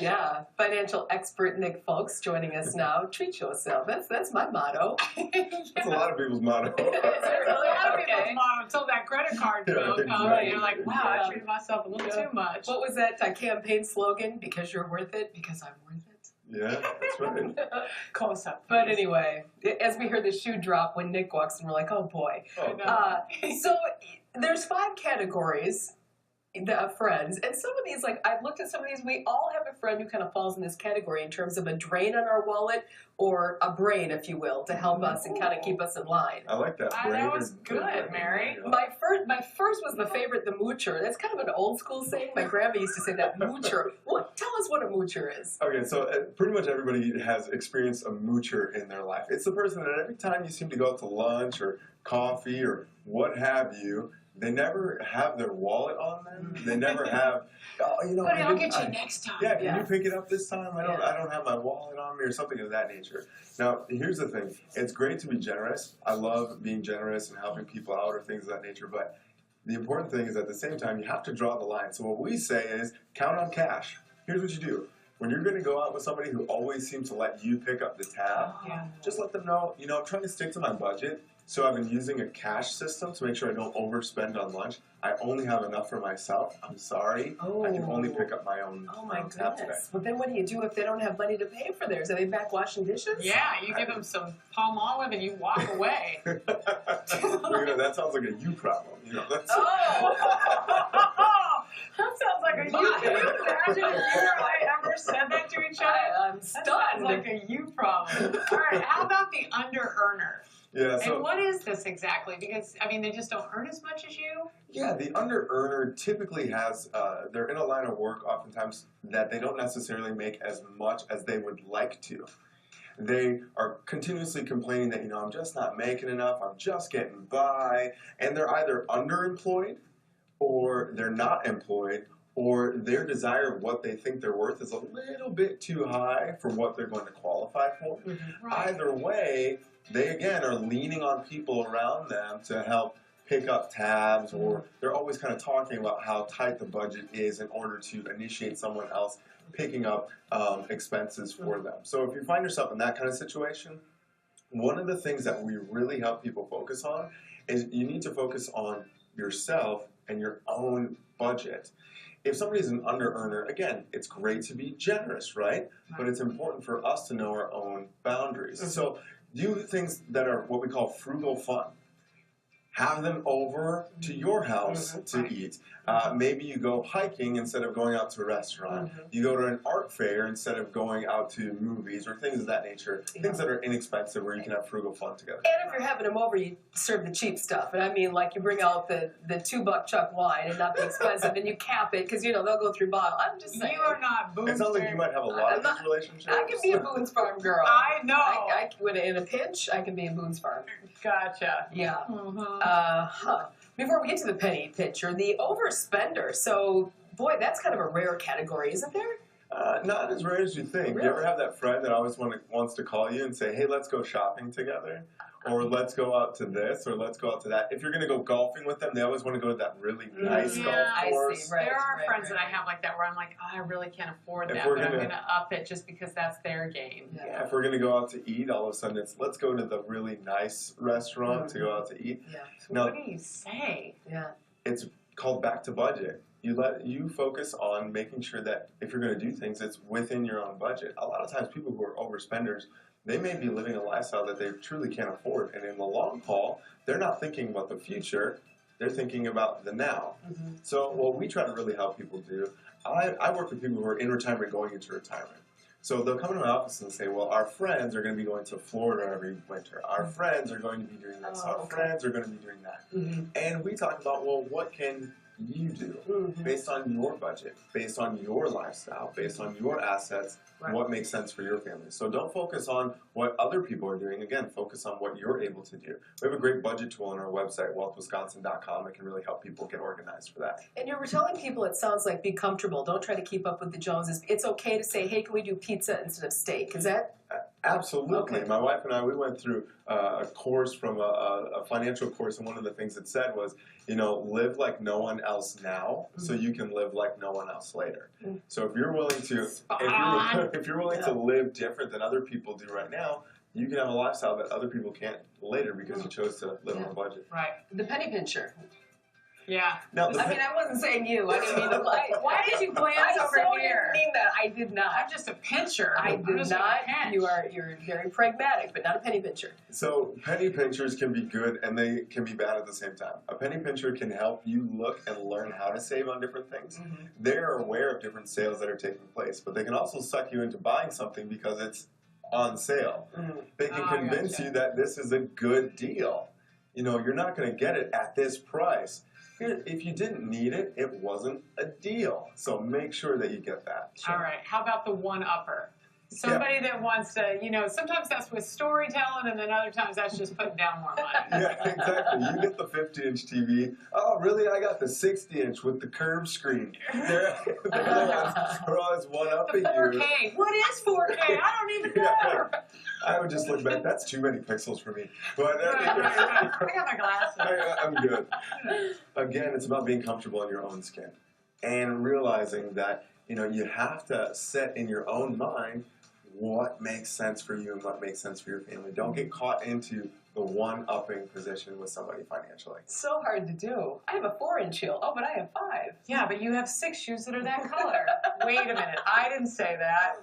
Yeah, financial expert Nick Foulks joining us now. Treat yourself. That's my motto. That's a lot of people's motto. Is it really? A lot of Okay. people's motto until that credit card bill comes, Right. and you're like, wow, I treated myself a little too much. What was that campaign slogan? Because you're worth it, because I'm worth it. Yeah, that's right. Close up. But anyway, as we heard the shoe drop when Nick walks in, we're like, oh boy. Oh, So there's 5 categories of friends, and some of these, like I've looked at some of these, we all have a friend who kind of falls in this category in terms of a drain on our wallet or a brain, if you will, to help us and kind of keep us in line. I like that. That was good, Mary. My first was the favorite, the Moocher. That's kind of an old school saying. My grandma used to say that, Moocher. Tell us what a Moocher is. Okay, so pretty much everybody has experienced a moocher in their life. It's the person that every time you seem to go out to lunch or coffee or what have you, they never have their wallet on them. They never have, But I'll get you next time. Yeah, can you pick it up this time? I don't have my wallet on me or something of that nature. Now, here's the thing. It's great to be generous. I love being generous and helping people out or things of that nature, but the important thing is at the same time, you have to draw the line. So what we say is count on cash. Here's what you do. When you're going to go out with somebody who always seems to let you pick up the tab, just let them know, I'm trying to stick to my budget. So I've been using a cash system to make sure I don't overspend on lunch. I only have enough for myself. I'm sorry. I can only pick up my own tab today. But then what do you do if they don't have money to pay for theirs? Are they back washing dishes? Yeah, you give them some palm olive and you walk away. That sounds like a you problem. That's That sounds like a you. Can you imagine if you or I ever said that to each other? I'm That stunned. sounds like a you problem. All right, how about the under-earner? Yeah, And what is this exactly? Because, they just don't earn as much as you? Yeah, the under-earner typically has, they're in a line of work oftentimes that they don't necessarily make as much as they would like to. They are continuously complaining that, I'm just not making enough, I'm just getting by, and they're either underemployed or they're not employed, or their desire of what they think they're worth is a little bit too high for what they're going to qualify for. Right. Either way, they again are leaning on people around them to help pick up tabs, or they're always kind of talking about how tight the budget is in order to initiate someone else picking up expenses for them. So if you find yourself in that kind of situation, one of the things that we really help people focus on is you need to focus on yourself and your own budget. If somebody's an under-earner, again, it's great to be generous, right? But it's important for us to know our own boundaries. So do things that are what we call frugal fun. Have them over to your house to eat. Maybe you go hiking instead of going out to a restaurant. You go to an art fair instead of going out to movies or things of that nature. Things that are inexpensive where you can have frugal fun together. And if you're having them over, you serve the cheap stuff. And like you bring out the $2 Chuck wine and not the expensive, and you cap it because they'll go through bottle. I'm just saying. You are not Boone's. It sounds like you might have a lot of these relationships. I can be a Boone's Farm girl. I know. In a pinch, I can be a Boone's Farm. Gotcha. Yeah. Before we get to the penny picture, the overspender. So, boy, that's kind of a rare category, isn't there? Not as rare as you think. Really? You ever have that friend that always wants to call you and say, hey, let's go shopping together? Or let's go out to this, or let's go out to that. If you're going to go golfing with them, they always want to go to that really nice golf course. I see. Right, there are friends that I have like that where I'm like, I really can't afford that, but I'm going to up it just because that's their game. Yeah, if we're going to go out to eat, all of a sudden it's let's go to the really nice restaurant to go out to eat. Yeah. So now, what do you say? Yeah. It's called back to budget. You focus on making sure that if you're going to do things, it's within your own budget. A lot of times people who are overspenders, they may be living a lifestyle that they truly can't afford. And in the long haul, they're not thinking about the future. They're thinking about the now. So what we try to really help people do, I work with people who are in retirement going into retirement. So they'll come into my office and say, well, our friends are going to be going to Florida every winter. Our friends are going to be doing this. Our friends are going to be doing that. And we talk about, well, what can you do based on your budget, based on your lifestyle, based on your assets, what makes sense for your family. So don't focus on what other people are doing. Again, focus on what you're able to do. We have a great budget tool on our website, wealthwisconsin.com, that can really help people get organized for that. And you're telling people, it sounds like, be comfortable. Don't try to keep up with the Joneses. It's okay to say, hey, can we do pizza instead of steak? Is that... Absolutely. Okay. My wife and I, we went through a course from a financial course, and one of the things it said was, live like no one else now, so you can live like no one else later. So if you're willing to, if you're willing to live different than other people do right now, you can have a lifestyle that other people can't later because you chose to live on a budget. Right. The penny pincher. Yeah. Now, I wasn't saying you. I didn't mean to. Why did you glance over here? I didn't mean that. I did not. I'm just a pincher. I did not. You're very pragmatic, but not a penny pincher. So penny pinchers can be good and they can be bad at the same time. A penny pincher can help you look and learn how to save on different things. They're aware of different sales that are taking place, but they can also suck you into buying something because it's on sale. They can convince you that this is a good deal. You're not going to get it at this price. If you didn't need it, it wasn't a deal. So make sure that you get that. All right. How about the one-upper? Somebody that wants to, sometimes that's with storytelling, and then other times that's just putting down more money. Yeah, exactly. You get the 50-inch TV. Oh, really? I got the 60-inch with the curved screen. They're always one-upping you. 4K. What is 4K? I don't even know. Yeah. I would just look back. That's too many pixels for me. But right. I got my glasses. I'm good. Again, it's about being comfortable in your own skin and realizing that you have to set in your own mind what makes sense for you and what makes sense for your family. Don't get caught into the one-upping position with somebody financially. It's so hard to do. I have a 4-inch heel. Oh, but I have 5. Yeah, but you have 6 shoes that are that color. Wait a minute. I didn't say that.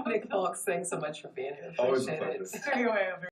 Nick Foulks, thanks so much for being here. Always a Appreciate pleasure. it. Anyway,